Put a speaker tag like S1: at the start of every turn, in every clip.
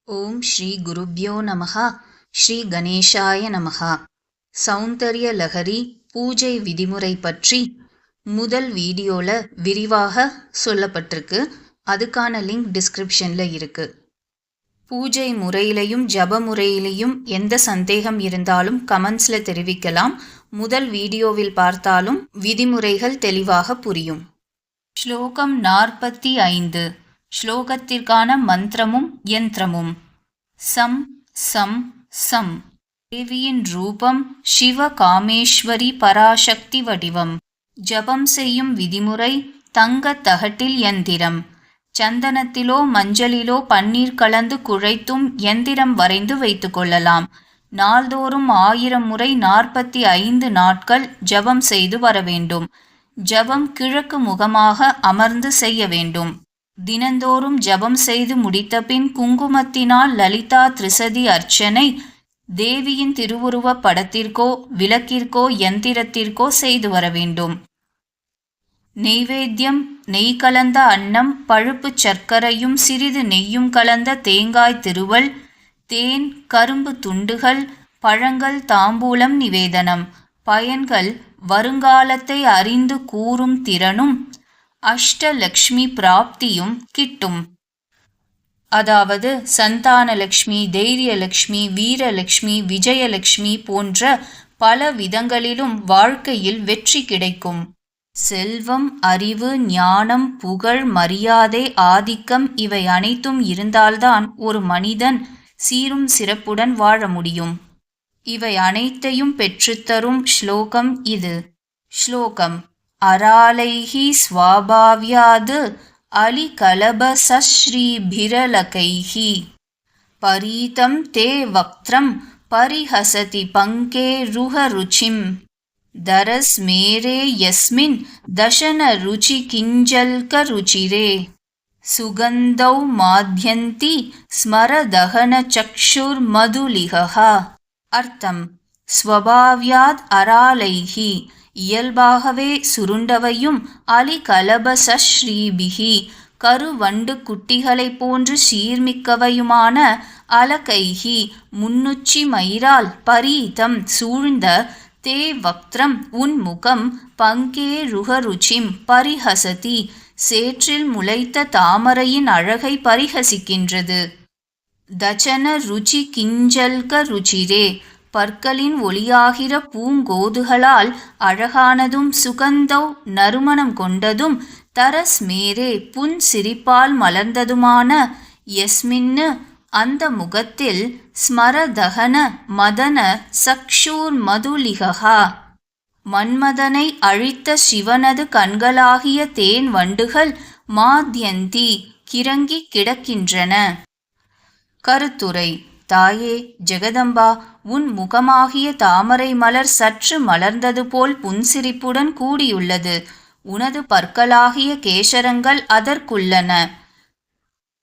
S1: ஓம் ஸ்ரீ குருப்யோ நமஹ. ஸ்ரீ கணேஷாய நமஹ. சௌந்தர்ய லஹரி பூஜை விதிமுறை பற்றி முதல் வீடியோல விரிவாக சொல்லப்பட்டிருக்கு. அதுக்கான லிங்க் டிஸ்கிரிப்ஷன்ல இருக்கு. பூஜை முறையிலையும் ஜப முறையிலையும் எந்த சந்தேகம் இருந்தாலும் கமெண்ட்ஸ்ல தெரிவிக்கலாம். முதல் வீடியோவில் பார்த்தாலும் விதிமுறைகள் தெளிவாக புரியும். ஸ்லோகம் 45. ஸ்லோகத்திற்கான மந்திரமும் யந்திரமும். Some some some. தேவியின் ரூபம் சிவ காமேஸ்வரி பராசக்தி வடிவம். ஜபம் செய்யும் விதிமுறை தங்க தகட்டில் யந்திரம். சந்தனத்திலோ மஞ்சளிலோ பன்னீர் கலந்து குழைத்தும் யந்திரம் வரைந்து வைத்துக் கொள்ளலாம். நாள்தோறும் 1000 முறை 45 நாட்கள் ஜபம் செய்து வர வேண்டும். ஜபம் கிழக்கு முகமாக அமர்ந்து செய்ய வேண்டும். தினந்தோறும் ஜபம் செய்து முடித்தபின் குங்குமத்தினால் லலிதா திரிசதி அர்ச்சனை தேவியின் திருவுருவ படத்திற்கோ விளக்கிற்கோ யந்திரத்திற்கோ செய்து வர வேண்டும். நெய்வேத்தியம் நெய் கலந்த அன்னம், பழுப்பு சர்க்கரையும் சிறிது நெய்யும் கலந்த தேங்காய் திருவல், தேன், கரும்பு துண்டுகள், பழங்கள், தாம்பூலம் நிவேதனம். பயன்கள் வருங்காலத்தை அறிந்து கூறும் திறனும் அஷ்டலக்ஷ்மி பிராப்தியும் கிட்டும். அதாவது சந்தானலக்ஷ்மி, தைரியலக்ஷ்மி, வீரலக்ஷ்மி, விஜயலக்ஷ்மி போன்ற பல விதங்களிலும் வாழ்க்கையில் வெற்றி கிடைக்கும். செல்வம், அறிவு, ஞானம், புகழ், மரியாதை, ஆதிக்கம் இவை அனைத்தும் இருந்தால்தான் ஒரு மனிதன் சீரும் சிறப்புடன் வாழ முடியும். இவை அனைத்தையும் பெற்றுத்தரும் ஸ்லோகம் இது. ஸ்லோகம் அராலைஹி ஸ்வாபாவ்யாது அலிகலபசஸ்ரீபிரலகைஹி பரீதம் தே வக்த்ரம் பரிஹசதி பங்கே ருஹருச்சிம் தரஸ்மேரே யஸ்மின் தசன ருச்சி கிஞ்சல்க ருச்சிரே சுகந்தௌ மாத்யந்தி ஸ்மரதஹன சக்ஷுர் மதுலிஹா. அர்த்தம் ஸ்வபாவ்யாத் அராலைஹி இயல்பாகவே சுருண்டவையும் அலிகலபசஸ்ரீபிகி கருவண்டு குட்டிகளைப் போன்று சீர்மிக்கவையுமான அலகைஹி முன்னுச்சி மயிரால் பரீதம் சூழ்ந்த தே வக்த்ரம் உன் முகம் பங்கே ருஹருச்சிம் பரிஹசதி சேற்றில் முளைத்த தாமரையின் அழகை பரிஹசிக்கின்றது. தசன ருச்சி கிஞ்சல்க ருச்சிரே பற்களின் ஒளியாகிற பூங்கோதுகளால் அழகானதும் சுகந்தௌ நறுமணம் கொண்டதும் தரஸ்மேரே புன் சிரிப்பால் மலர்ந்ததுமான யஸ்மின்னு அந்த முகத்தில் ஸ்மரதஹன மதன சக்ஷூர் மதுலிகா மன்மதனை அழித்த சிவனது கண்களாகிய தேன் வண்டுகள் மாத்யந்தி கிறங்கி கிடக்கின்றன. கருத்துரை. தாயே ஜெகதம்பா, உன் முகமாகிய தாமரை மலர் சற்று மலர்ந்தது போல் புன்சிரிப்புடன் கூடியுள்ளது. உனது பற்களாகிய கேசரங்கள் அதற்குள்ளன.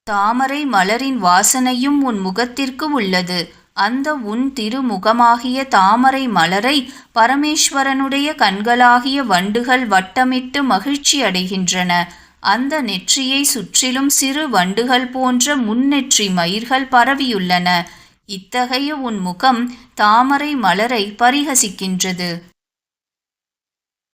S1: தாமரை மலரின் வாசனையும் உன் முகத்திற்கு உள்ளது. அந்த உன் திருமுகமாகிய தாமரை மலரை பரமேஸ்வரனுடைய கண்களாகிய வண்டுகள் வட்டமிட்டு மகிழ்ச்சி அடைகின்றன. அந்த நெற்றியை சுற்றிலும் சிறு வண்டுகள் போன்ற முன்னெற்றி மயிர்கள் பரவியுள்ளன. இத்தகைய உன் முகம் தாமரை மலரை பரிஹசிக்கின்றது.